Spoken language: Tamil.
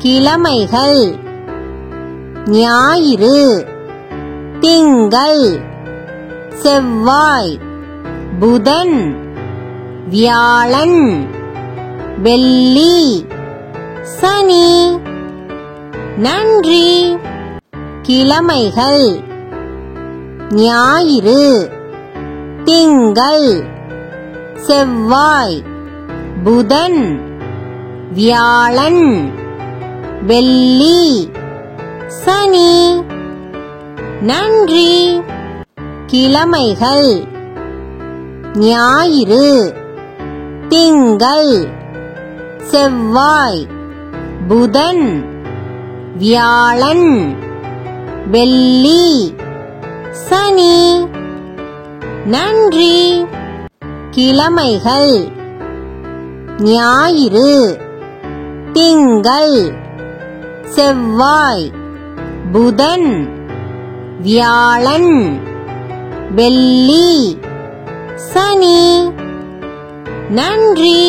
கிழமைகள் ஞாயிறு திங்கள் செவ்வாய் புதன் வியாழன் வெள்ளி சனி நன்றி கிழமைகள் ஞாயிறு திங்கள் செவ்வாய் புதன் வியாழன் வெள்ளி சனி நன்றி கிழமைகள் ஞாயிறு திங்கள் செவ்வாய் புதன் வியாழன் வெள்ளி சனி நன்றி கிழமைகள் ஞாயிறு திங்கள் செவ்வாய் புதன் வியாழன் வெள்ளி சனி நன்றி